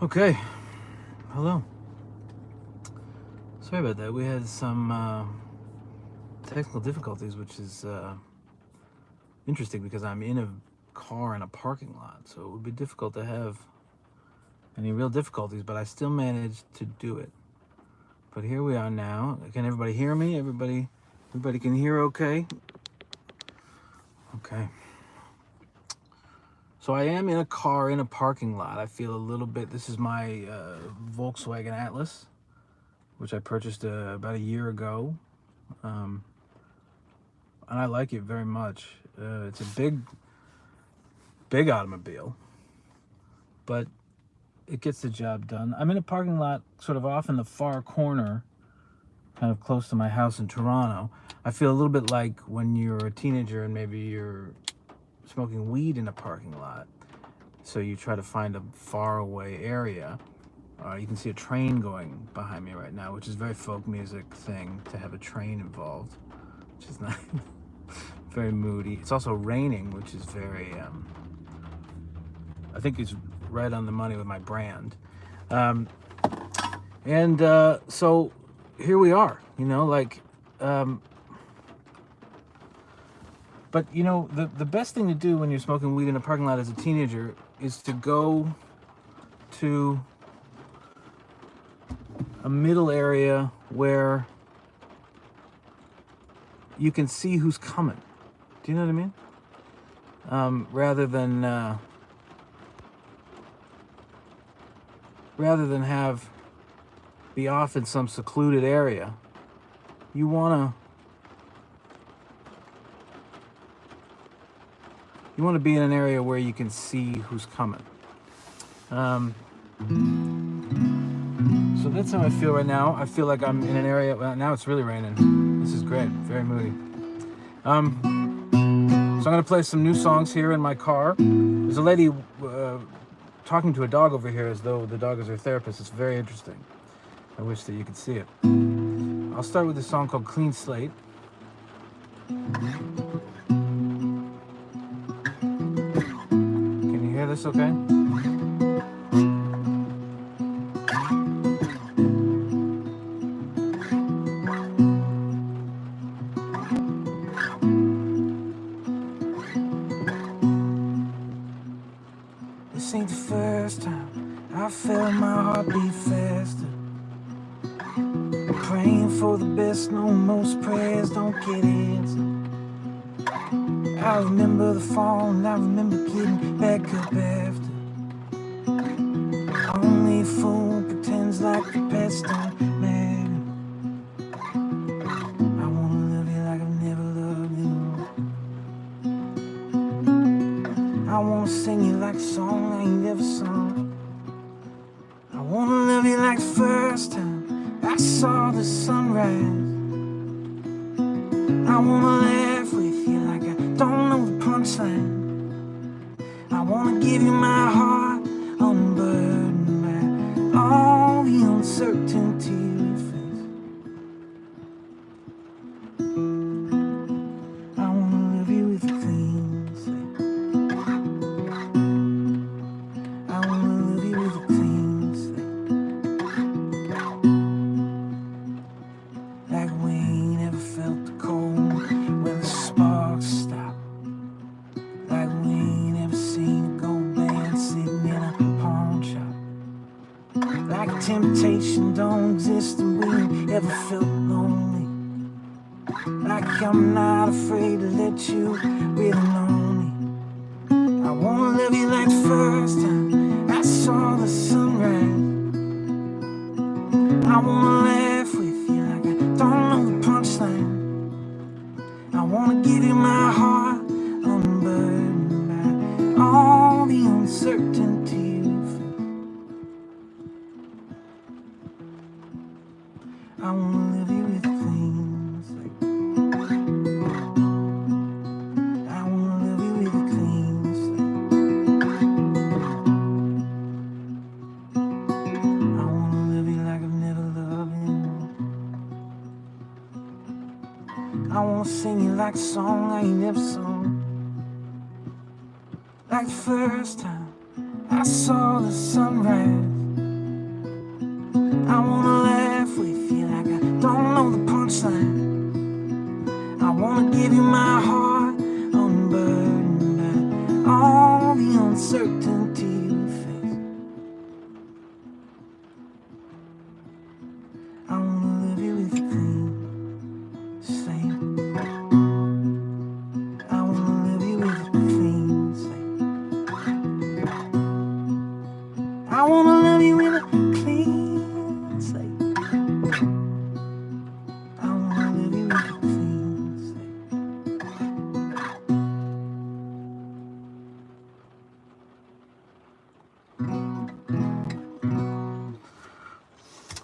Okay, hello. Sorry about that. We had some technical difficulties, which is interesting because I'm in a car in a parking lot, so it would be difficult to have any real difficulties, but I still managed to do it. But here we are now. Can everybody hear me? Everybody can hear okay? Okay. So I am in a car in a parking lot. I feel a little bit, this is my Volkswagen Atlas, which I purchased about a year ago. And I like it very much. It's a big automobile, but it gets the job done. I'm in a parking lot sort of off in the far corner, kind of close to my house in Toronto. I feel a little bit like when you're a teenager and maybe you're smoking weed in a parking lot. So you try to find a far away area. You can see a train going behind me right now, which is a very folk music thing to have a train involved, which is nice. Very moody. It's also raining, which is very, I think it's right on the money with my brand. So here we are, but the best thing to do when you're smoking weed in a parking lot as a teenager is to go to a middle area where you can see who's coming. Do you know what I mean? Rather than be off in some secluded area, you want to be in an area where you can see who's coming. So that's how I feel right now. I feel like I'm in an area. Well, now it's really raining. This is great. Very moody. So I'm going to play some new songs here in my car. There's a lady talking to a dog over here as though the dog is her therapist. It's very interesting. I wish that you could see it. I'll start with a song called Clean Slate. Can you hear this okay? This ain't the first time I felt my heart beat faster. Praying for the best, no, most prayers don't get answered. I remember the fall and I remember getting back up after. Only a fool pretends like the past don't matter. I wanna love you like I've never loved you. I wanna sing you like a song I ain't ever sung. I wanna love you like the first time I saw the sunrise. I wanna laugh with you like I don't know the punchline. I wanna give you my heart, unburdened by all the uncertainty we face. I wanna love you with a clean slate. I wanna love you with a clean slate. Like we ain't ever felt the cold when the sparks stop. Like we ain't ever seen a gold band sitting in a pawn shop. Like temptation don't exist and we ain't ever felt lonely. Like I'm not afraid to let you really know me. I wanna love you like the first time I saw the sunrise. I wanna laugh with you like I don't know the punchline. I wanna give you my heart, unburdened by all the uncertainty we face. I wanna love you with clean slate. I wanna love you with a clean slate. I wanna love you like I've never loved you. I wanna sing you like a song I ain't never sung. Like the first time I saw the sunrise. give you my heart unburdened by all the uncertainty we face. I wanna love you with a clean slate. I wanna love you with a clean slate. I wanna love you with a clean slate. I wanna love you with a clean slate.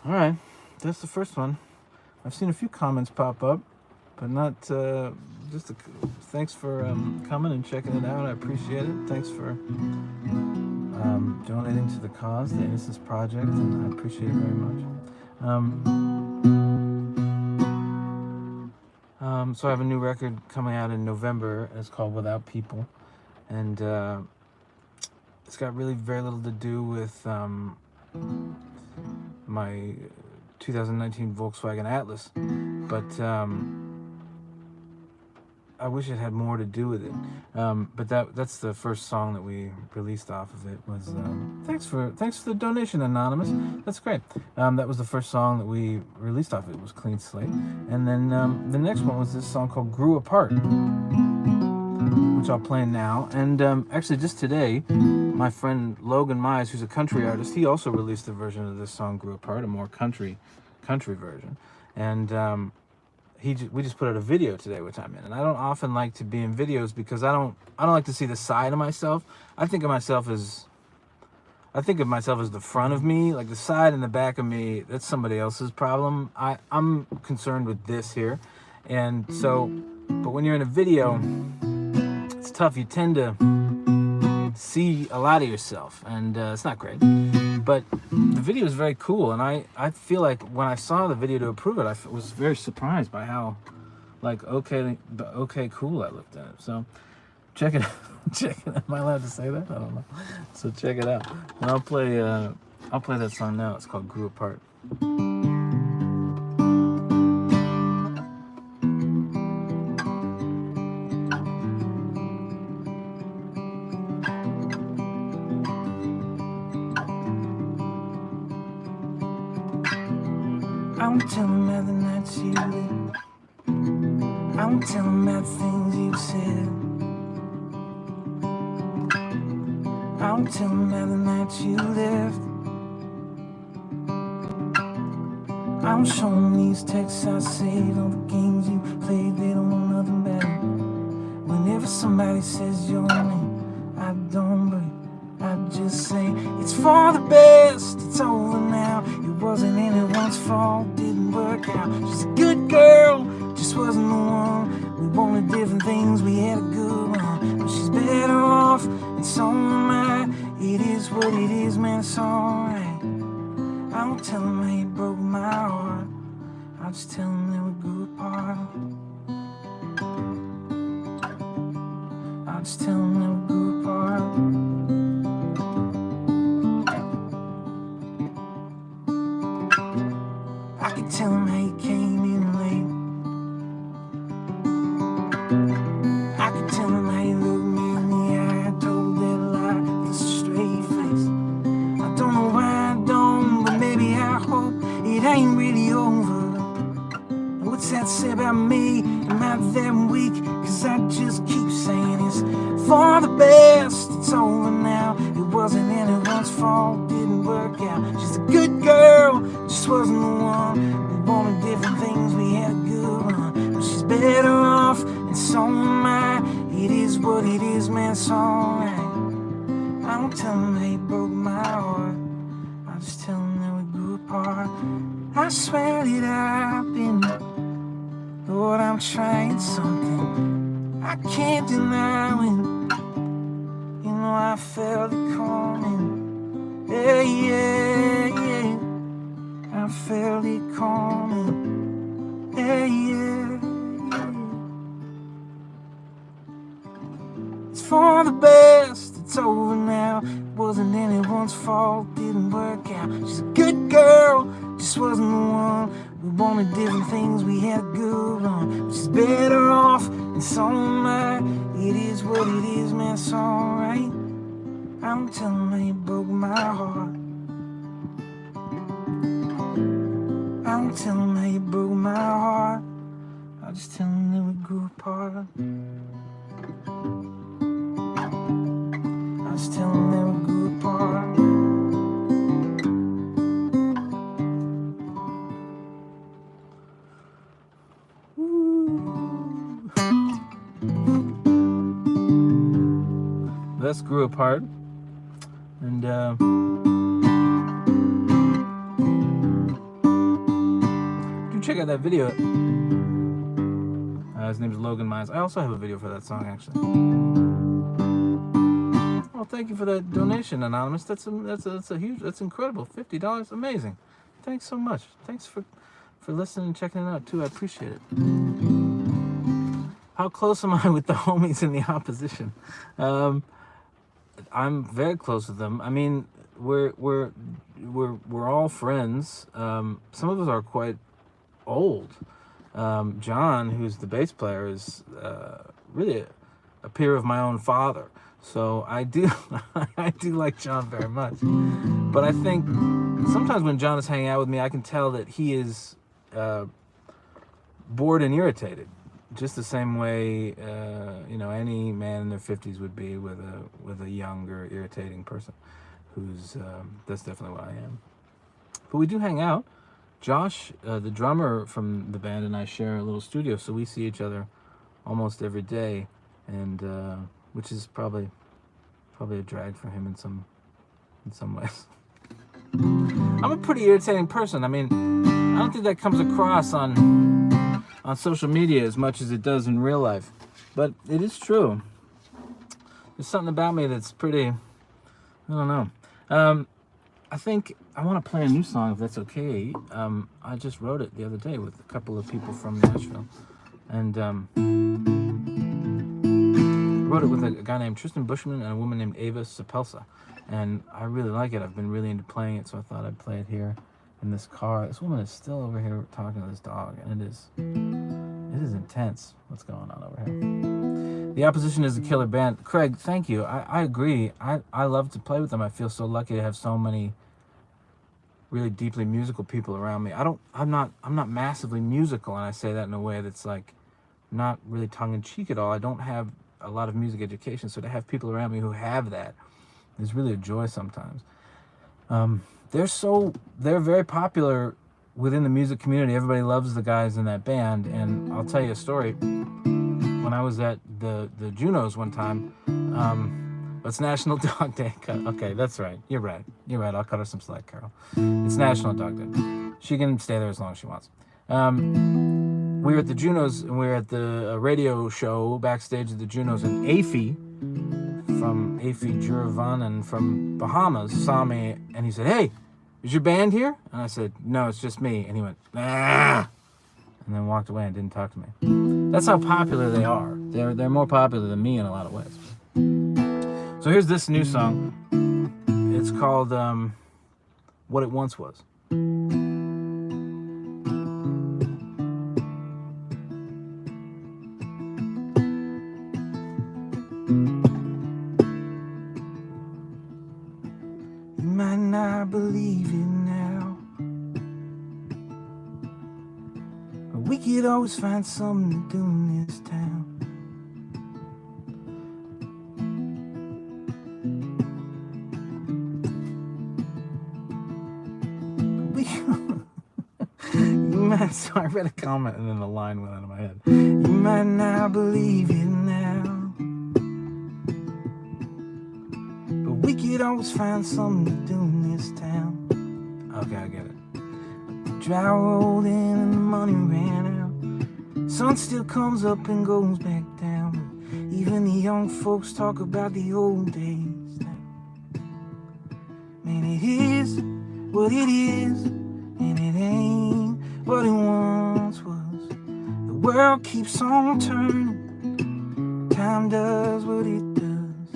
All right, that's the first one. I've seen a few comments pop up, but not thanks for coming and checking it out. I appreciate it. Thanks for donating to the cause, the Innocence Project, and I appreciate it very much. So I have a new record coming out in November. It's called Without People, and it's got really very little to do with my 2019 Volkswagen Atlas, but I wish it had more to do with it. But that's the first song that we released off of it. Was thanks for the donation, Anonymous. That's great. That was the first song that we released off of it. Was Clean Slate, and then the next one was this song called Grew Apart, which I'll play now. And actually, just today, my friend Logan Mize, who's a country artist, he also released a version of this song Grew Apart, a more country version, and we just put out a video today, which I'm in. And I don't often like to be in videos because I don't like to see the side of myself. I think of myself as the front of me, like the side and the back of me. That's somebody else's problem. I'm concerned with this here, and so. But when you're in a video, it's tough. You tend to see a lot of yourself, and it's not great. But the video is very cool, and I feel like when I saw the video to approve it, I was very surprised by how, like, okay, cool I looked at it. So check it out. Am I allowed to say that? I don't know. So check it out. And I'll play that song now. It's called Grew Apart. I won't tell him about the nights you lived. I won't tell him about the things you said. I won't tell him about the nights you left. I won't show him these texts I saved, all the games you played, they don't know nothing better. Whenever somebody says your name, I don't break. I just say, it's for the best, it's over now. It wasn't anyone's fault, didn't work out. She's a good girl, just wasn't the one. We wanted different things, we had a good one. But she's better off, and so am I. It is what it is, man, it's alright. I won't tell him how you broke my heart. I'll just tell him that we grew apart. I'll just tell him that we grew apart. I could tell him how you came in late. I could tell him how you looked me in the eye. I told that lie with a straight face. I don't know why I don't, but maybe I hope it ain't really over. And what's that say about me? Am I that weak? Cause I just keep saying it's for the best, it's over now. It wasn't anyone's fault, didn't work out. She's a good girl, just wasn't the one. We wanted different things, we had a good run. But she's better off, and so am I. It is what it is, man, it's alright. I won't tell him how you broke my heart. I'll just tell him that we grew apart. I swear that I've been, Lord, I'm trying something I can't deny when, you know, I felt it coming. Yeah, yeah, yeah. I felt it coming. Yeah, yeah, yeah. It's for the best, it's over now. It wasn't anyone's fault, didn't work out. She's a good girl, just wasn't the one. We wanted different things, we had a good run. But she's better off, and so am I. It is what it is, man, it's alright. I'm telling her you broke my heart. I'm telling her you broke my heart. I'm just telling her we grew apart. I'm just telling her we grew apart. Thus grew apart, and do check out that video. His name is Logan Myers. I also have a video for that song, actually. Well, thank you for that donation, Anonymous. That's incredible. $50, amazing. Thanks so much. Thanks for listening and checking it out too. I appreciate it. How close am I with the homies in the opposition? I'm very close with them. I mean, we're all friends. Some of us are quite old. John, who's the bass player, is really a peer of my own father. So I do like John very much. But I think sometimes when John is hanging out with me, I can tell that he is bored and irritated. Just the same way, any man in their 50s would be with a younger, irritating person. That's definitely what I am. But we do hang out. Josh, the drummer from the band, and I share a little studio, so we see each other almost every day, and which is probably a drag for him in some ways. I'm a pretty irritating person. I mean, I don't think that comes across on social media as much as it does in real life, but it is true. There's something about me that's pretty, I don't know. I think I want to play a new song, if that's okay. I just wrote it the other day with a couple of people from Nashville, and wrote it with a guy named Tristan Bushman and a woman named Ava Sapelsa, and I really like it. I've been really into playing it, so I thought I'd play it here in this car. This woman is still over here talking to this dog, and it is intense what's going on over here. The Opposition is a killer band. Craig, thank you. I agree. I love to play with them. I feel so lucky to have so many really deeply musical people around me. I'm not massively musical, and I say that in a way that's like not really tongue-in-cheek at all. I don't have a lot of music education, so to have people around me who have that is really a joy sometimes. They're very popular within the music community. Everybody loves the guys in that band, and I'll tell you a story. When I was at the Junos one time, it's National Dog Day. Okay, that's right. You're right. I'll cut her some slack, Carol. It's National Dog Day. She can stay there as long as she wants. We were at the Junos, and we were at the radio show backstage at the Junos, and Afi from Afi Juravanan from Bahamas saw me, and he said, "Hey, is your band here?" And I said, "No, it's just me." And he went, "Ah," and then walked away and didn't talk to me. That's how popular they are. They're more popular than me in a lot of ways. So here's this new song. It's called What It Once Was. You might not believe it now, but we could always find something to do in this town. So I read a comment and then the line went out of my head. You might not believe it now, but we could always find something to do in this town. Okay, I get it. But the dry rolled in and the money ran out. Sun still comes up and goes back down. Even the young folks talk about the old days now. Man, it is what it is, and it ain't what it once was. The world keeps on turning, time does what it does.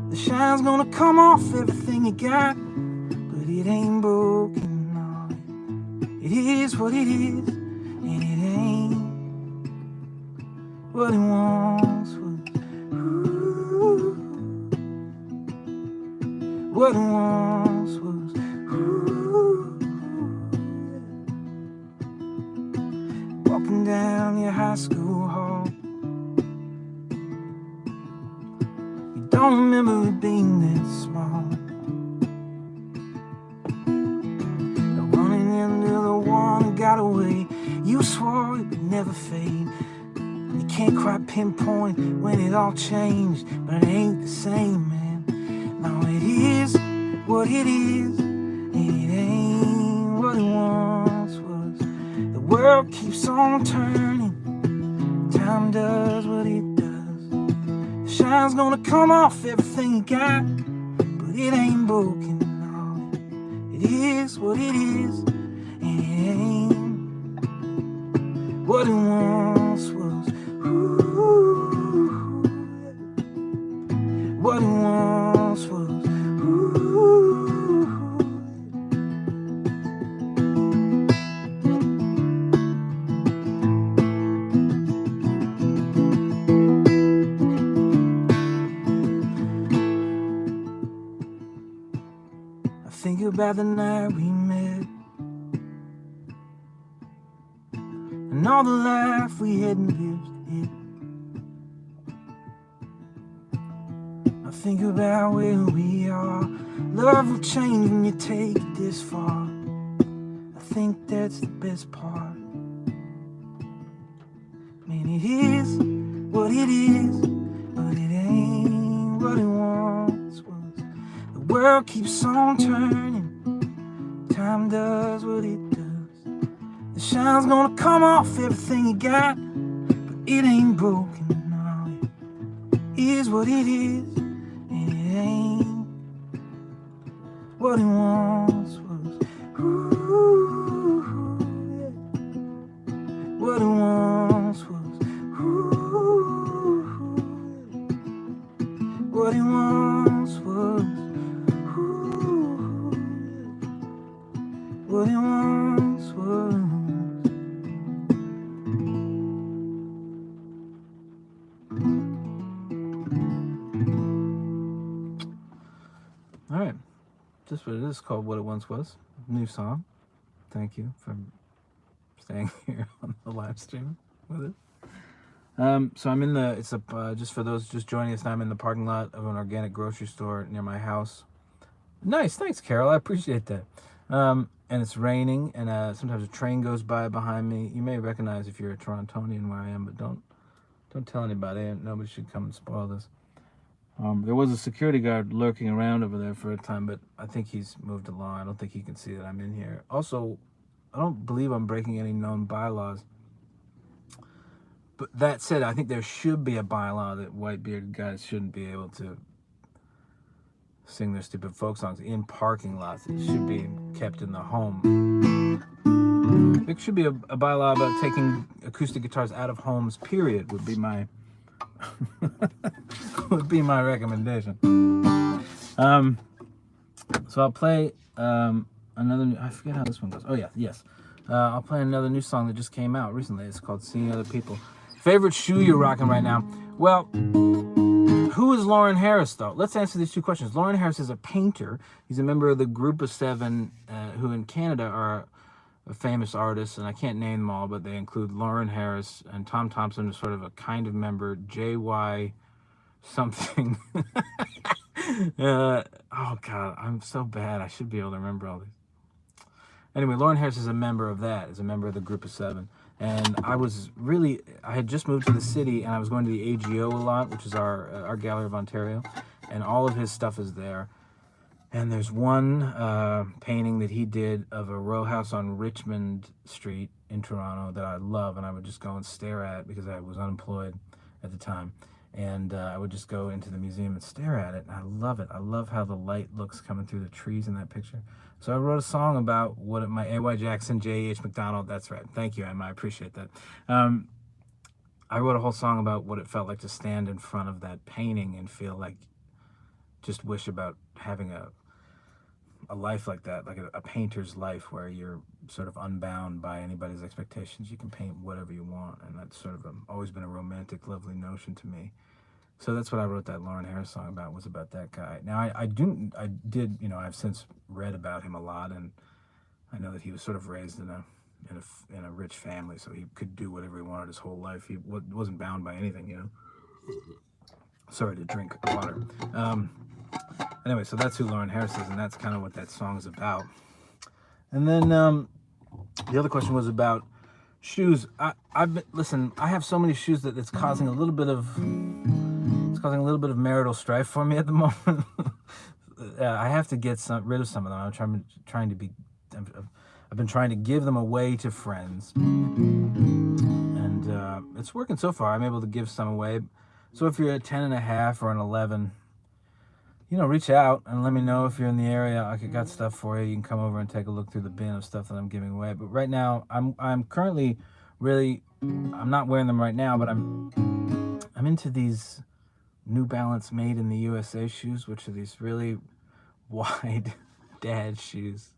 The shine's gonna come off everything you got, but it ain't broken, no. It is what it is, and it ain't what it once was. Ooh, what it once was. Ooh, walking down your high school hall, you don't remember it being that small. Running into the one who got away, you swore it would never fade. You can't quite pinpoint when it all changed, but it ain't the same, man. No, it is what it is, and it ain't what it once was. The world keeps on turning, time does what it does. The shine's gonna come off everything you got, but it ain't broken. No, it is what it is, and it ain't what it once was. Ooh, what it once was. Ooh. I think about the night we met, and all the life we hadn't lived yet. I think about where we are. Love will change when you take it this far. I think that's the best part. Man, it is what it is, but it ain't what it once was. The world keeps on turning, time does what it does. The shine's gonna come off everything you got, but it ain't broken. No, it is what it is, and it ain't what it once was. Ooh, yeah. What it once was. Ooh, what it once was. Ooh, what it once was. All right, just what it is, called What It Once Was. New song. Thank you for staying here on the live stream with it. So I'm in the, it's a, just for those just joining us now, I'm in the parking lot of an organic grocery store near my house. Nice, thanks, Carol, I appreciate that. And it's raining, and sometimes a train goes by behind me. You may recognize if you're a Torontonian where I am, but don't tell anybody. Nobody should come and spoil this. There was a security guard lurking around over there for a time, but I think he's moved along. I don't think he can see that I'm in here. Also, I don't believe I'm breaking any known bylaws. But that said, I think there should be a bylaw that white-bearded guys shouldn't be able to sing their stupid folk songs in parking lots. It should be kept in the home. There should be a bylaw about taking acoustic guitars out of homes, period, would be my would be my recommendation. So I'll play another, I forget how this one goes. Oh yeah, yes. I'll play another new song that just came out recently. It's called Seeing Other People. Favorite shoe you're rocking right now? Well, who is Lauren Harris, though? Let's answer these two questions. Lauren Harris is a painter. He's a member of the Group of Seven, who in Canada are a famous artists, and I can't name them all, but they include Lauren Harris and Tom Thompson is sort of a kind of member, JY something. Oh God, I'm so bad. I should be able to remember all these. Anyway, Lauren Harris is a member of that, is a member of the Group of Seven. And I had just moved to the city, and I was going to the AGO a lot, which is our Gallery of Ontario, and all of his stuff is there. And there's one painting that he did of a row house on Richmond Street in Toronto that I love, and I would just go and stare at because I was unemployed at the time. And I would just go into the museum and stare at it, and I love it. I love how the light looks coming through the trees in that picture. So I wrote a song about what my A.Y. Jackson, J.H. McDonald, that's right. Thank you, Emma, I appreciate that. I wrote a whole song about what it felt like to stand in front of that painting and feel like, just wish about having a life like that, like a painter's life where you're sort of unbound by anybody's expectations. You can paint whatever you want, and that's sort of always been a romantic, lovely notion to me. So that's what I wrote that Lauren Harris song about, was about that guy. Now, I did, you know, I've since read about him a lot, and I know that he was sort of raised in a rich family, so he could do whatever he wanted his whole life. He wasn't bound by anything, you know. Sorry to drink water. Anyway, so that's who Lauren Harris is, and that's kind of what that song is about. And then the other question was about shoes. Listen, I have so many shoes that it's causing a little bit of marital strife for me at the moment. I have to get rid of some of them. I've been trying to give them away to friends, and it's working so far. I'm able to give some away. So if you're a 10.5 or an 11, you know, reach out and let me know if you're in the area. I got stuff for you. You can come over and take a look through the bin of stuff that I'm giving away. But right now, I'm currently really, I'm not wearing them right now, but I'm into these New Balance made in the USA shoes, which are these really wide dad shoes,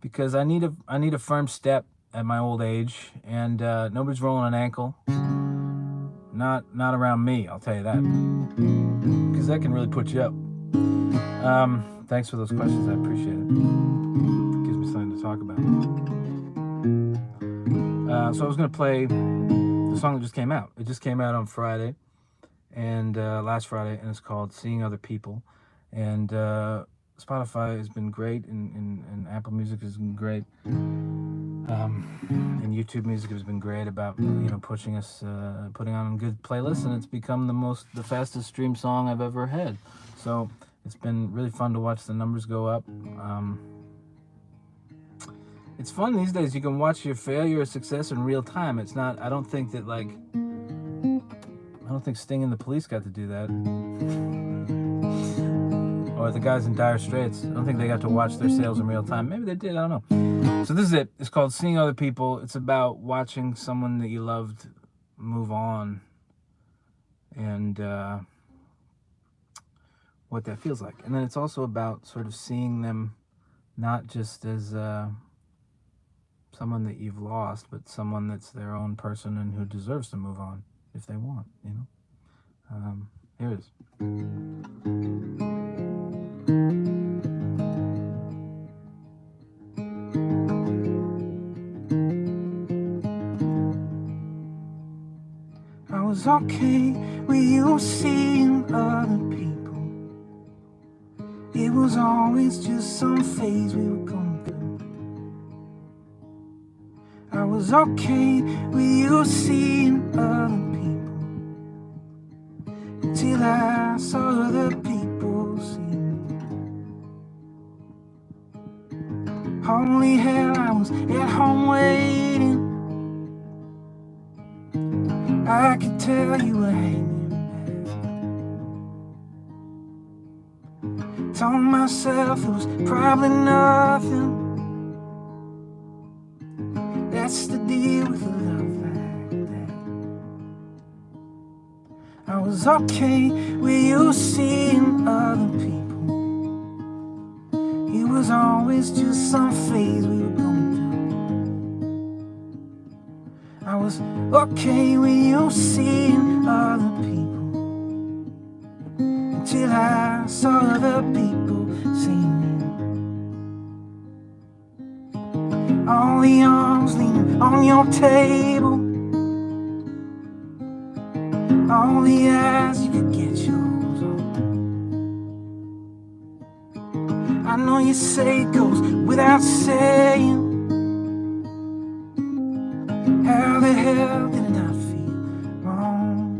because I need a firm step at my old age, and nobody's rolling an ankle. Not around me, I'll tell you that, because that can really put you up. Thanks for those questions. I appreciate it. It gives me something to talk about. So I was going to play the song that just came out. It just came out on Friday, and last Friday, and it's called Seeing Other People. And Spotify has been great, and Apple Music has been great, and YouTube Music has been great about, you know, putting on good playlists, and it's become the fastest streamed song I've ever had. So it's been really fun to watch the numbers go up. It's fun these days. You can watch your failure or success in real time. It's not, I don't think Sting and the Police got to do that. Or the guys in Dire Straits. I don't think they got to watch their sales in real time. Maybe they did, I don't know. So this is it. It's called Seeing Other People. It's about watching someone that you loved move on, and what that feels like. And then it's also about sort of seeing them not just as someone that you've lost, but someone that's their own person and who deserves to move on if they want, you know. Here it is. I was okay with you seeing other people. It was always just some phase we were going through. I was okay with you seeing other people, until I saw other people see me. Holy hell, I was at home waiting. I could tell you were hanging back. Told myself it was probably nothing. That's the deal with a love like that. I was okay with you seeing other people. It was always just some phase we were going through. I was okay with you seeing other people, until I saw other people see me. All the arms leaning on your table, all the eyes you could get yours on. I know you say it goes without saying, how the hell did it not feel wrong?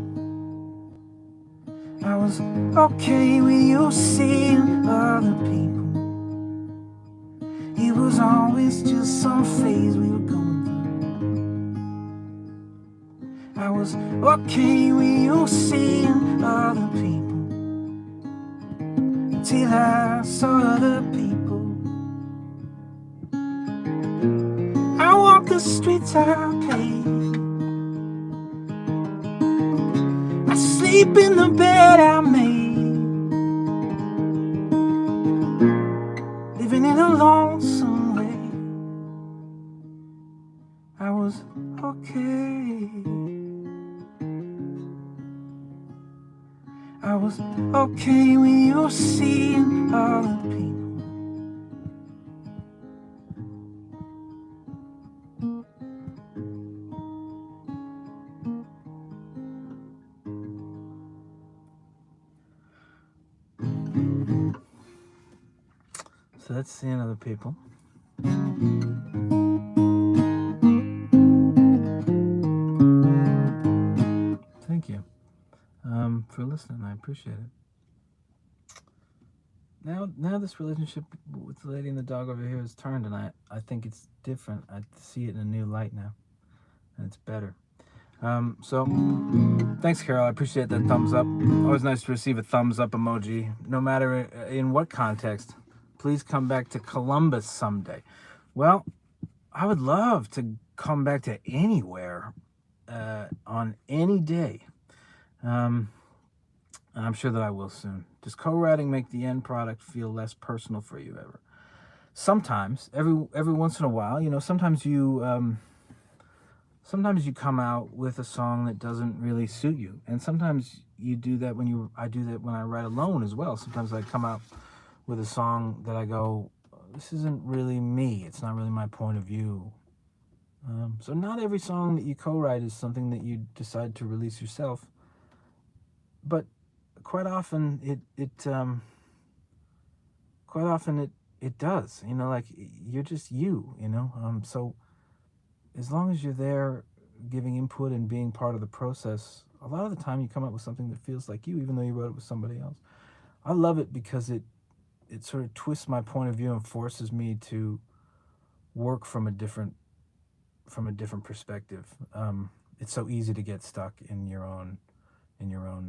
I was okay with you seeing other people. It was always just some phase we were going through. I was okay with you seeing other people, until I saw other people. I walk the streets I paved. I sleep in the bed I made. Living in a lonesome way. okay when you're seeing other people. So that's seeing other people. Thank you for listening. I appreciate it. Now this relationship with the lady and the dog over here has turned, and I think it's different. I see it in a new light now, and it's better. So thanks, Carol. I appreciate that thumbs up. Always nice to receive a thumbs up emoji, no matter in what context. Please come back to Columbus someday. Well, I would love to come back to anywhere on any day. And I'm sure that I will soon. Does co-writing make the end product feel less personal for you ever? Sometimes, every once in a while, sometimes you come out with a song that doesn't really suit you, and sometimes you do that I do that when I write alone as well. Sometimes I come out with a song that I go, this isn't really me. It's not really my point of view. So not every song that you co-write is something that you decide to release yourself. But quite often it does, like you're just you, so as long as you're there giving input and being part of the process, a lot of the time you come up with something that feels like you, even though you wrote it with somebody else. I love it because it sort of twists my point of view and forces me to work from a different perspective. It's so easy to get stuck in your own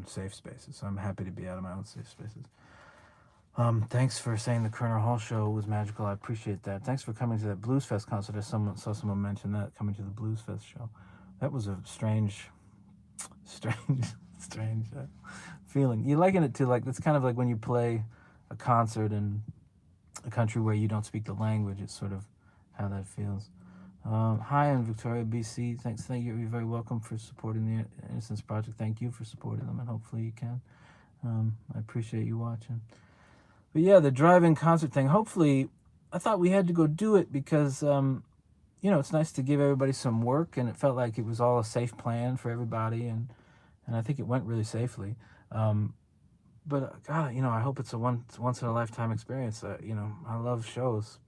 safe spaces. So I'm happy to be out of my own safe spaces. Thanks for saying the Kerner Hall show was magical. I appreciate that. Thanks for coming to that Blues Fest concert. I saw someone mention that, coming to the Blues Fest show. That was a strange feeling. You liken it to, it's kind of like when you play a concert in a country where you don't speak the language. It's sort of how that feels. Hi, I'm Victoria, BC. Thank you. You're very welcome for supporting the Innocence Project. Thank you for supporting them, and hopefully you can. I appreciate you watching. But yeah, the drive-in concert thing, hopefully, I thought we had to go do it because, it's nice to give everybody some work, and it felt like it was all a safe plan for everybody, and I think it went really safely. But God, I hope it's a once-in-a-lifetime experience. I love shows.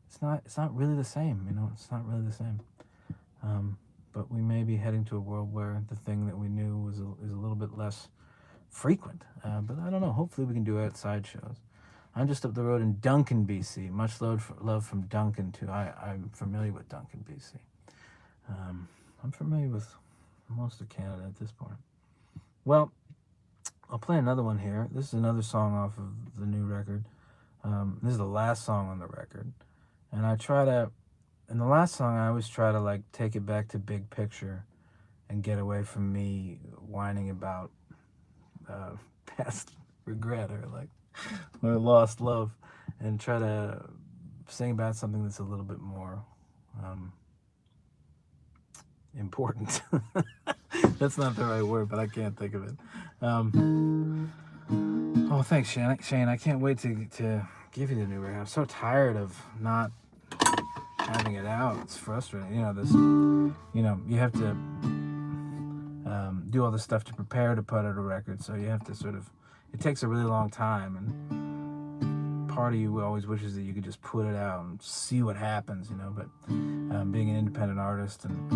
It's not really the same, it's not really the same. But we may be heading to a world where the thing that we knew is a little bit less frequent. But I don't know, hopefully we can do outside shows. I'm just up the road in Duncan, BC. Much love from Duncan, too. I'm familiar with Duncan, BC. I'm familiar with most of Canada at this point. Well, I'll play another one here. This is another song off of the new record. This is the last song on the record. And in the last song, I always try to, take it back to big picture and get away from me whining about past regret or lost love, and try to sing about something that's a little bit more important. That's not the right word, but I can't think of it. Oh, thanks, Shane. I can't wait to give you the new record. I'm so tired of not having it out. It's frustrating. You have to do all this stuff to prepare to put out a record, so you have to it takes a really long time, and part of you always wishes that you could just put it out and see what happens, but being an independent artist, and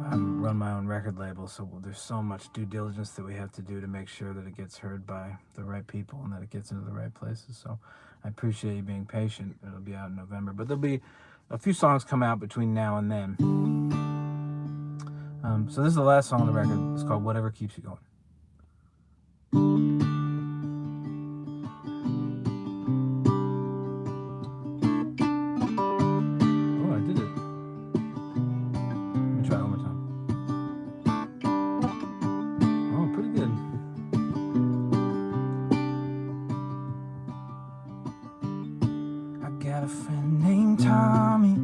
I run my own record label, so there's so much due diligence that we have to do to make sure that it gets heard by the right people and that it gets into the right places. So I appreciate you being patient. It'll be out in November, but there'll be a few songs come out between now and then. So this is the last song on the record. It's called Whatever Keeps You Going. Oh, I did it. Let me try it one more time. Oh, pretty good. I got a friend named Tommy,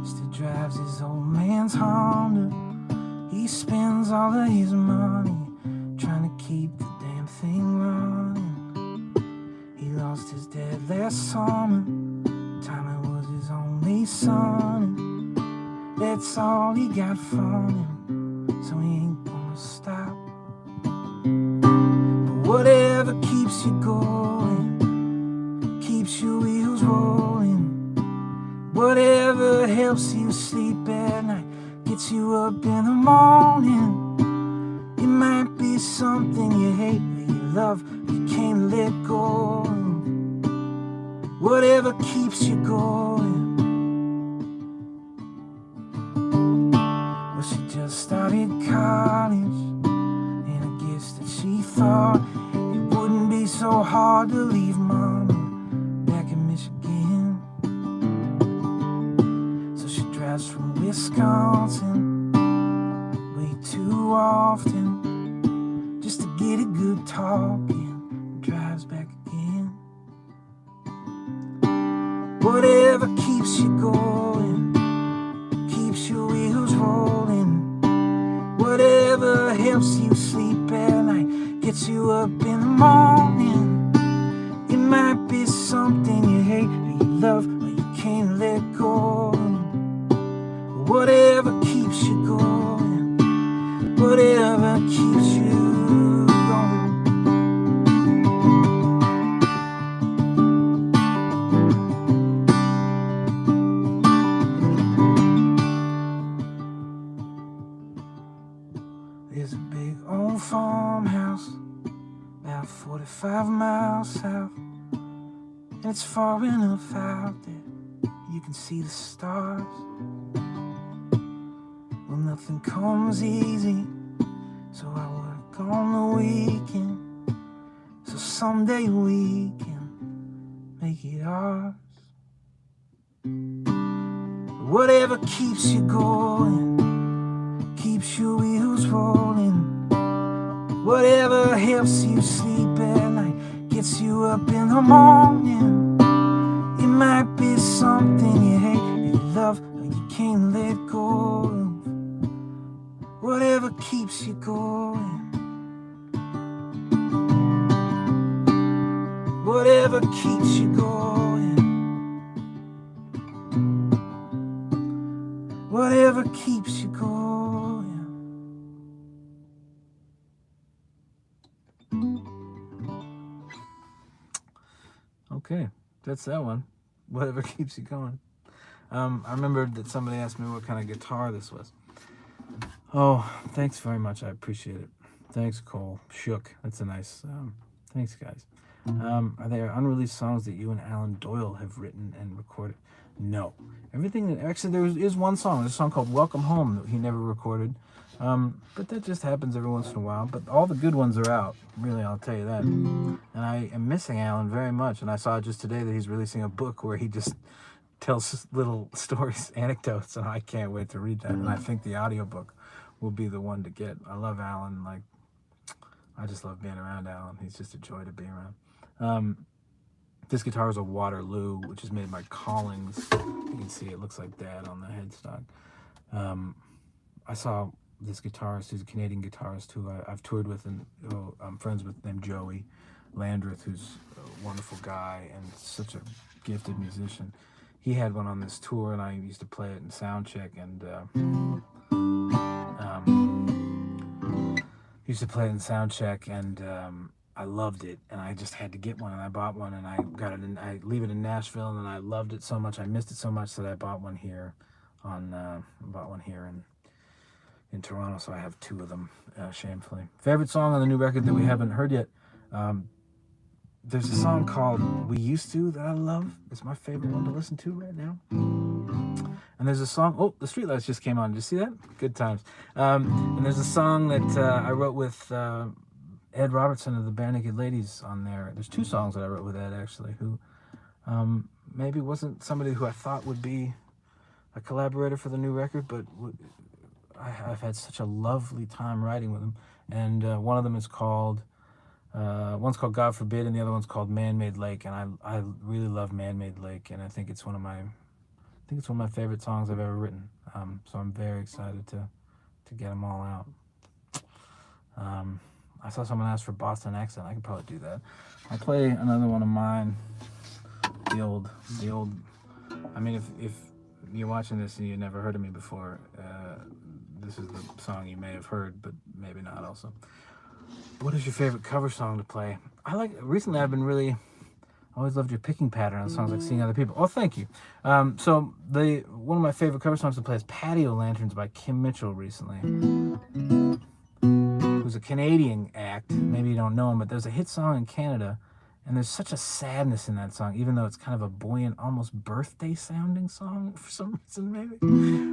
still drives his old man's Honda. He spends all of his money trying to keep the damn thing running. lost his dad last summer. Time it was his only son, and that's all he got from him, so he ain't gonna stop. But whatever keeps you going, keeps your wheels rolling, whatever helps you sleep at night, gets you up in the morning. It might be something you hate or you love, you can't let go. Whatever keeps you going. Well, she just started college, and I guess that she thought it wouldn't be so hard to leave mama back in Michigan. So she drives from Wisconsin way too often just to get a good talk and drives back again. Whatever keeps you going, keeps your wheels rolling, whatever helps you sleep at night, gets you up in the morning. It might be something you hate or you love or you can't let go. Whatever keeps you going, whatever keeps you going. There's a big old farmhouse about 45 miles south, and it's far enough out there you can see the stars. Well, nothing comes easy, so I work on the weekend, so someday we can make it ours. Whatever keeps you going, keeps your wheels rolling, whatever helps you sleep at night, gets you up in the morning. It might be something you hate or you love or you can't let go. Whatever keeps you going, whatever keeps you going, whatever keeps you going. Okay, that's that one. Whatever keeps you going. I remember that somebody asked me what kind of guitar this was. Oh, thanks very much. I appreciate it. Thanks, Cole. Shook. That's a nice. Thanks, guys. Are there unreleased songs that you and Alan Doyle have written and recorded? No. Everything. Actually, there is one song. There's a song called "Welcome Home" that he never recorded. But that just happens every once in a while. But all the good ones are out. Really, I'll tell you that. And I am missing Alan very much. And I saw just today that he's releasing a book where he just tells little stories, anecdotes, and I can't wait to read that. And I think the audiobook will be the one to get. I love Alan. Like, I just love being around Alan. He's just a joy to be around. This guitar is a Waterloo, which is made by Collings. You can see it looks like that on the headstock. I saw this guitarist, who's a Canadian guitarist who I've toured with, and I'm friends with, named Joey Landreth, who's a wonderful guy and such a gifted musician. He had one on this tour, and I used to play it in sound check, and I loved it, and I just had to get one, and I bought one, and I got it, and I leave it in Nashville, and I loved it so much, I missed it so much that I bought one here in Toronto, so I have two of them, shamefully. Favorite song on the new record that we haven't heard yet? There's a song called "We Used To" that I love. It's my favorite one to listen to right now. And there's a song, oh, the streetlights just came on. Did you see that? Good times. And there's a song that I wrote with Ed Robertson of the Bare Naked Ladies on there. There's two songs that I wrote with Ed, actually, who maybe wasn't somebody who I thought would be a collaborator for the new record, but I've had such a lovely time writing with him. And one of them is called... one's called "God Forbid" and the other one's called "Man-Made Lake," and I really love "Man-Made Lake," and I think it's one of my favorite songs I've ever written. So I'm very excited to get them all out. I saw someone ask for Boston accent. I could probably do that. I'll play another one of mine. The old. I mean, if you're watching this and you never heard of me before, this is the song you may have heard, but maybe not also. What is your favorite cover song to play? Recently I've been really, I always loved your picking pattern on songs like Seeing Other People. Oh, thank you. So one of my favorite cover songs to play is Patio Lanterns by Kim Mitchell recently, who's a Canadian act. Maybe you don't know him, but there's a hit song in Canada, and there's such a sadness in that song, even though it's kind of a buoyant, almost birthday-sounding song for some reason, maybe.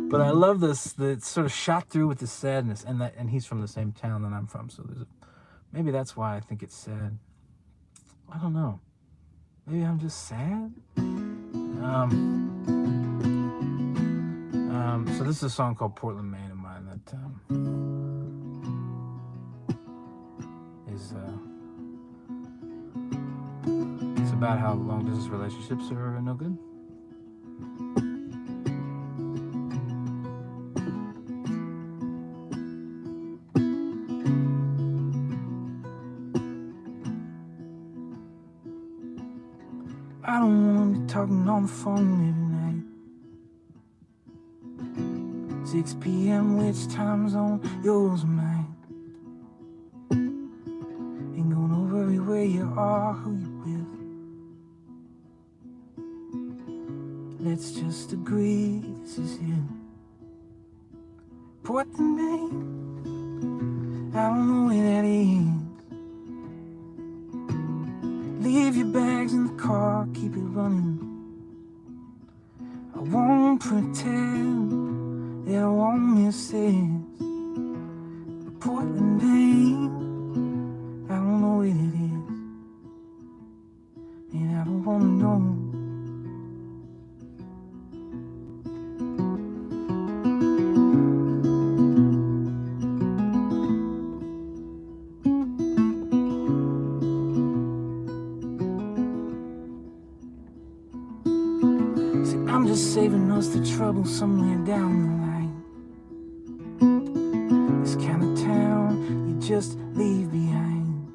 But I love this, that it's sort of shot through with the sadness, and he's from the same town that I'm from, so maybe that's why I think it's sad. I don't know. Maybe I'm just sad? So this is a song called Portland, Maine of mine that is... It's about how long-distance relationships are no good. I don't want to be talking on the phone every night. 6 p.m. which time zone? Yours or mine? Ain't gonna worry where you are, who you with. Let's just agree this is it. Portland, Maine, I don't know where that is. Leave your bags in the car, keep it running. I won't pretend that I won't miss this. But Portland, Maine, I don't know where it is, and I don't wanna know. I'm just saving us the trouble somewhere down the line. This kind of town you just leave behind.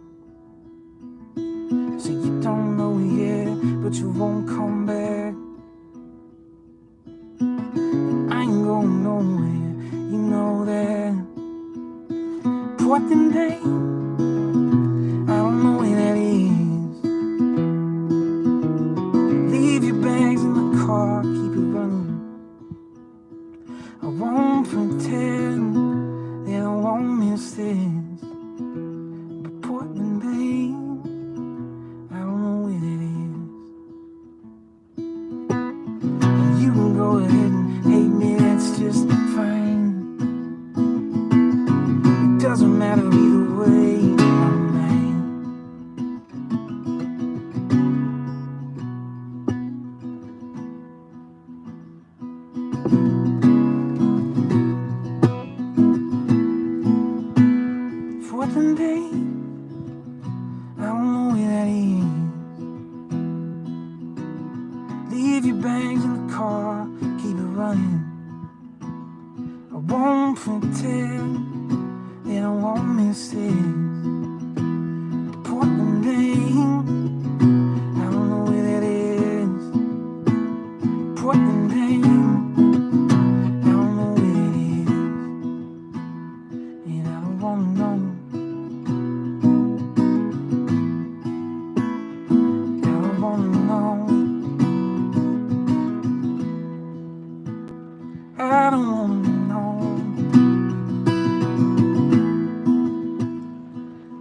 So you don't know it yet, but you won't come back. I ain't going nowhere, you know that. Portland, Maine, I don't know where that is. Leave your bags in the car, keep it running. I won't pretend that I won't miss this. But Portland, Maine, I don't know where it is. You can go ahead and hate me, that's just fine. It doesn't matter either way, I'm mine. Portland, Maine, I don't know where that is. Leave your bags in the car, keep it running. I won't pretend that I won't miss this. But Portland, Maine, I don't know where that is. Portland, Maine, I don't know where it is, and I don't wanna know. I don't wanna know. I don't wanna know.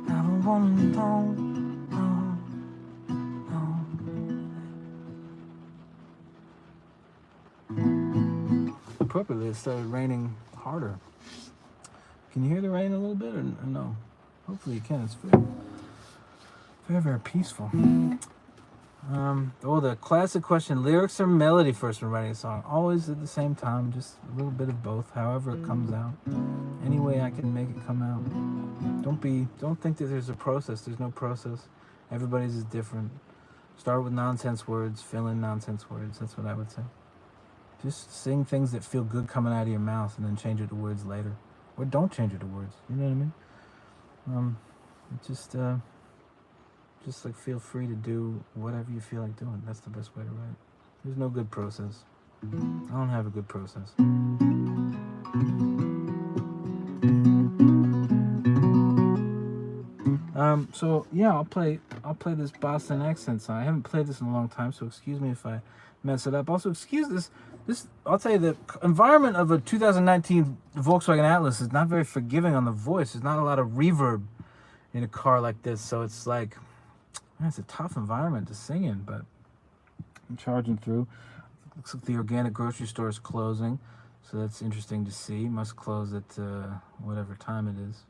I don't wanna know. No, no. Appropriately, it started raining harder. Can you hear the rain a little bit or no? Hopefully you can. It's very, very, very peaceful. The classic question, lyrics or melody first when writing a song? Always at the same time, just a little bit of both, however it comes out. Any way I can make it come out. Don't think that there's a process. There's no process. Everybody's is different. Start with nonsense words, fill in nonsense words. That's what I would say. Just sing things that feel good coming out of your mouth and then change it to words later. Or don't change it to words. You know what I mean? Just like feel free to do whatever you feel like doing. That's the best way to write. There's no good process. I don't have a good process. So yeah, I'll play this Boston accent song. I haven't played this in a long time, so excuse me if I mess it up. Also, excuse this. I'll tell you, the environment of a 2019 Volkswagen Atlas is not very forgiving on the voice. There's not a lot of reverb in a car like this, so it's like, man, it's a tough environment to sing in. But I'm charging through. Looks like the organic grocery store is closing, so that's interesting to see. Must close at whatever time it is.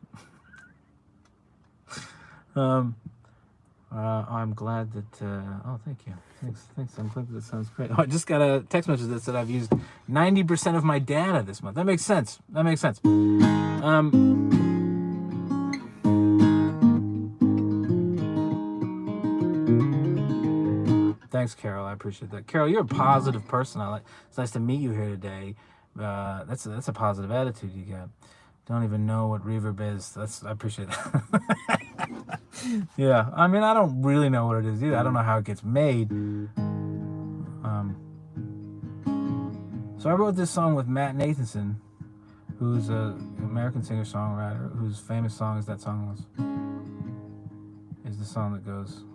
I'm glad that, oh, thank you. Thanks. I'm glad that sounds great. Oh, I just got a text message that said I've used 90% of my data this month. That makes sense. Thanks, Carol. I appreciate that. Carol, you're a positive person. It's nice to meet you here today. That's a positive attitude you got. Don't even know what reverb is. I appreciate that. Yeah, I mean, I don't really know what it is either. I don't know how it gets made. So I wrote this song with Matt Nathanson, who's an American singer-songwriter, whose famous song is the song that goes,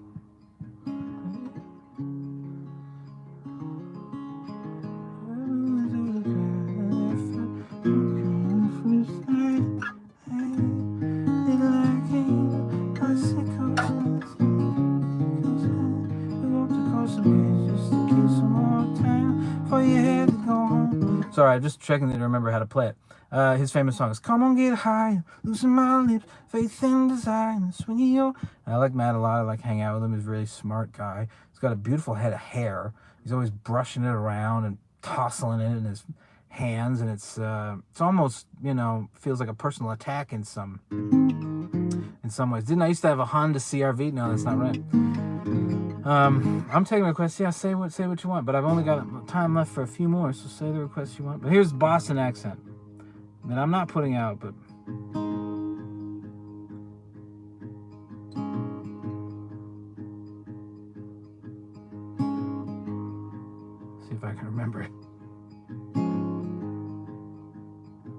sorry, I'm just checking to remember how to play it. His famous song is "Come on, get high, loosen my lips, faith and desire, and swing your." I like Matt a lot. I like hanging out with him. He's a really smart guy. He's got a beautiful head of hair. He's always brushing it around and tossing it in his hands, and it's almost, feels like a personal attack in some ways. Didn't I used to have a Honda CR-V? No, that's not right. I'm taking requests. Yeah, say what you want, but I've only got time left for a few more, so say the requests you want. But here's Boston accent that I'm not putting out, but see if I can remember it.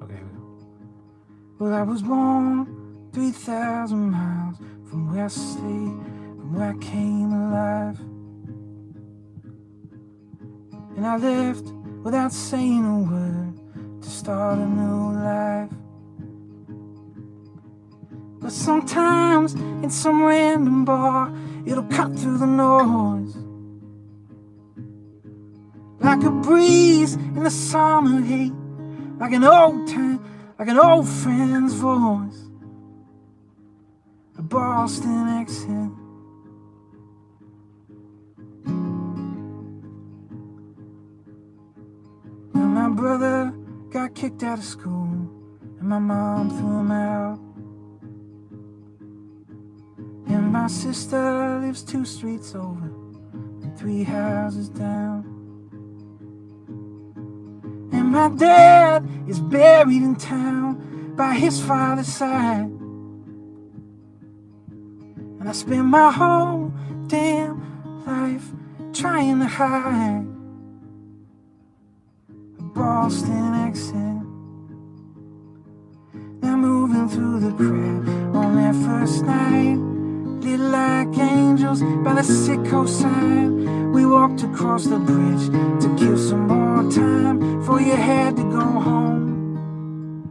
Okay, here we go. Well, I was born 3,000 miles from where I stayed, from where I came alive, and I left without saying a word to start a new life. But sometimes in some random bar, it'll cut through the noise like a breeze in the summer heat, like an old friend's voice, a Boston accent. My brother got kicked out of school, and my mom threw him out. And my sister lives 2 streets over and 3 houses down. And my dad is buried in town by his father's side. And I spent my whole damn life trying to hide Boston accent. Now moving through the crowd on that first night, lit like angels by the Sicko side. We walked across the bridge to kill some more time before you had to go home.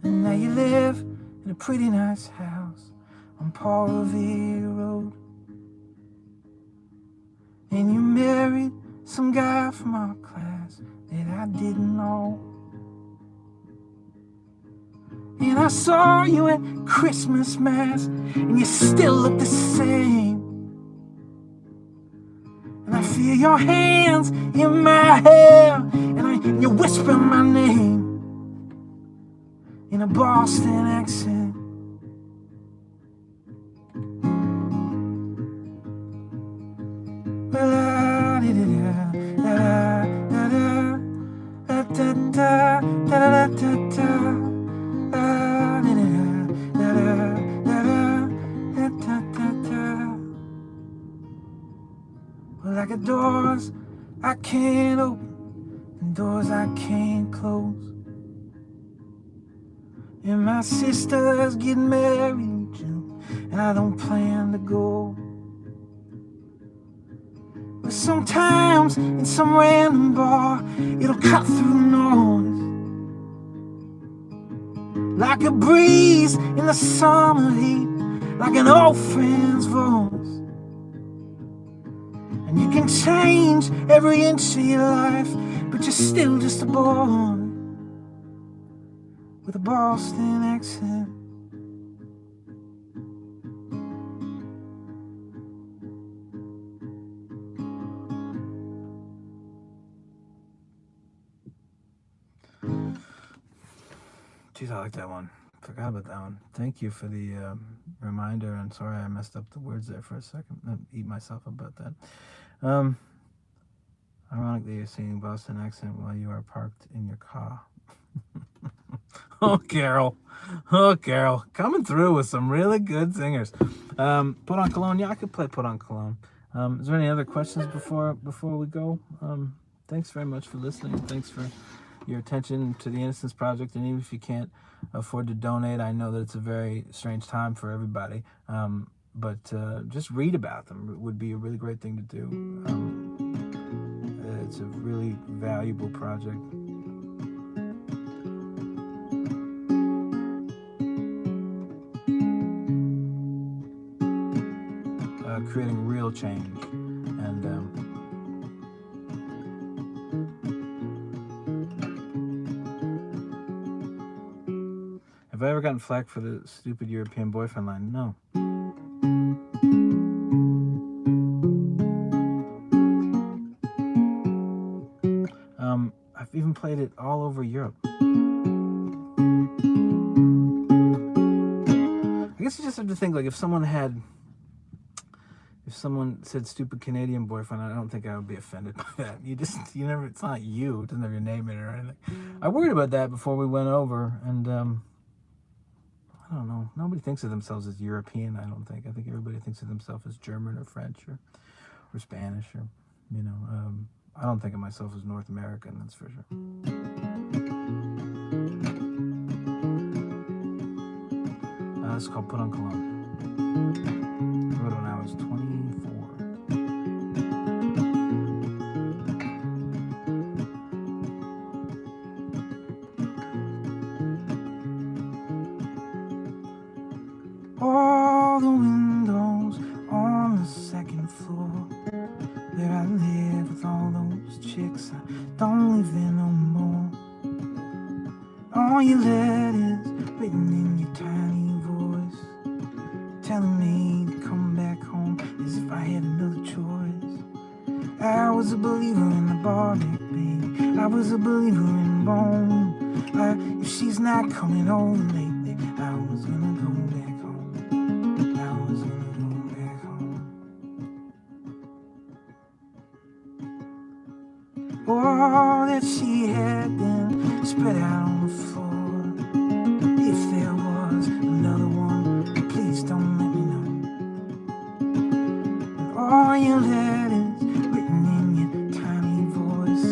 And now you live in a pretty nice house on Paul Revere Road, and you married some guy from our class that I didn't know. And I saw you at Christmas Mass, and you still look the same. And I feel your hands in my hair, and you whisper my name in a Boston accent. doors I can't open and doors I can't close. And my sister's getting married in June, and I don't plan to go. But sometimes in some random bar, it'll cut through noise like a breeze in the summer heat, like an old friend's voice. And you can change every inch of your life, but you're still just a boy with a Boston accent. Jeez, I like that one. Forgot about that one. Thank you for the reminder. And sorry I messed up the words there for a second. I eat myself about that. Ironically, you're singing Boston accent while you are parked in your car. Oh, Carol. Oh, Carol. Coming through with some really good singers. Put on Cologne. Yeah, I could play Put on Cologne. Is there any other questions before we go? Thanks very much for listening. Thanks for your attention to the Innocence Project. And even if you can't afford to donate, I know that it's a very strange time for everybody. But just read about them. It would be a really great thing to do. It's a really valuable project. Creating real change. And have I ever gotten flack for the stupid European boyfriend line? No. I've even played it all over Europe. I guess you just have to think, like, if someone said stupid Canadian boyfriend, I don't think I would be offended by that. You never, it's not you. It doesn't have your name in it or anything. I worried about that before we went over, and I don't know. Nobody thinks of themselves as European, I don't think. I think everybody thinks of themselves as German or French or Spanish or, I don't think of myself as North American, that's for sure. It's called Put on Cologne. I wrote it when I was 24. All the windows on the second floor, where I live with all those chicks I don't live in no more. All your letters written in your tiny voice, telling me to come back home as if I had another choice. I was a believer in the Baltic, baby. I was a believer in Rome. If she's not coming over lately, I was gonna go back home. I was gonna go back home. All that she had been spread out on the floor. If there was another one, please don't let me know. And all your letters written in your tiny voice,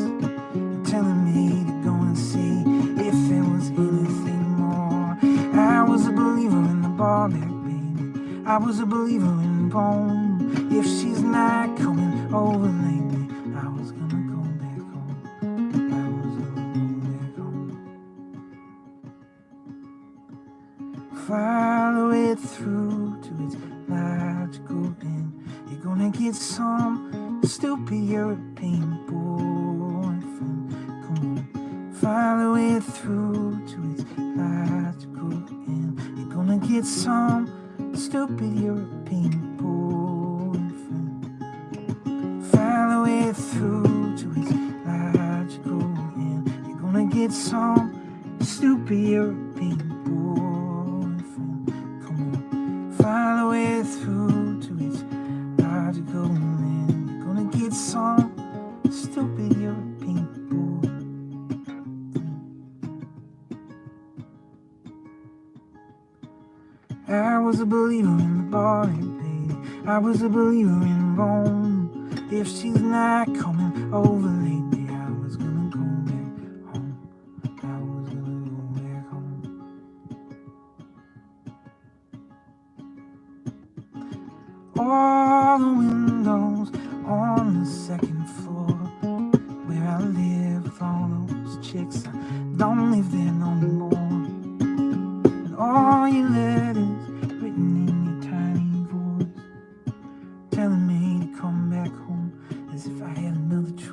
telling me to go and see if there was anything more. I was a believer in the Baltic, baby. I was a believer in Rome. If she's not coming over lately, I was gonna go back home. I was gonna go back home. Follow it through to its logical end. You're gonna get some stupid European boyfriend. Come on. Follow it through to its logical end. You're gonna get some stupid European boyfriend. Follow it through to its logical end. You're gonna get some stupid European boyfriend. Come on. Follow it through to its logical end. You're gonna get some stupid European boyfriend. I was a believer in the Baltic, baby. I was a believer in Rome. If she's not coming over lately, I was gonna go back home. I was gonna go back home. All the windows on the second floor, where I live with all those chicks, I don't live there no more. And all your letters written in your tiny voice, telling me to come back home as if I had another choice.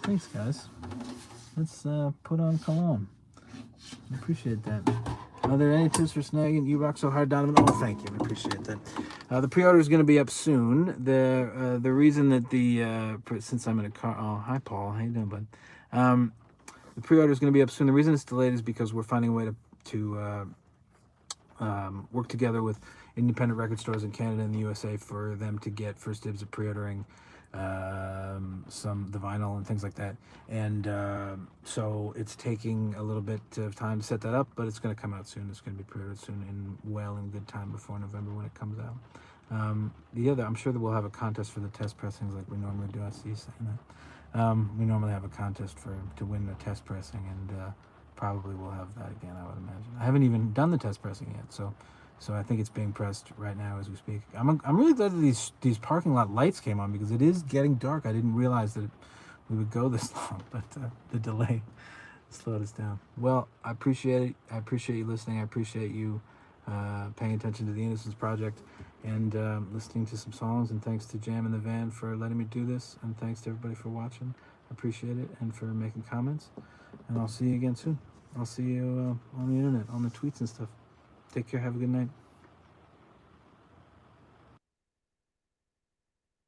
Thanks, guys. Let's put on cologne. I appreciate that. Are there any tips for snagging You Rock So Hard, Donovan? Oh, thank you. I appreciate that. The pre-order is going to be up soon. The reason that since I'm in a car... Oh, hi, Paul. How you doing, bud? The pre-order is going to be up soon. The reason it's delayed is because we're finding a way to work together with independent record stores in Canada and the USA for them to get first dibs at pre-ordering the vinyl and things like that, and so it's taking a little bit of time to set that up, but it's going to come out soon. It's going to be pre-ordered soon, in good time before November when it comes out. I'm sure that we'll have a contest for the test pressings like we normally do. I see you saying that. We normally have a contest to win the test pressing, and probably we'll have that again, I would imagine. I haven't even done the test pressing yet, so I think it's being pressed right now as we speak. I'm really glad that these parking lot lights came on, because it is getting dark. I didn't realize that we would go this long, but the delay slowed us down. Well, I appreciate it. I appreciate you listening. I appreciate you paying attention to the Innocence Project and listening to some songs. And thanks to Jam in the Van for letting me do this. And thanks to everybody for watching. I appreciate it, and for making comments. And I'll see you again soon. I'll see you on the internet, on the tweets and stuff. Take care. Have a good night.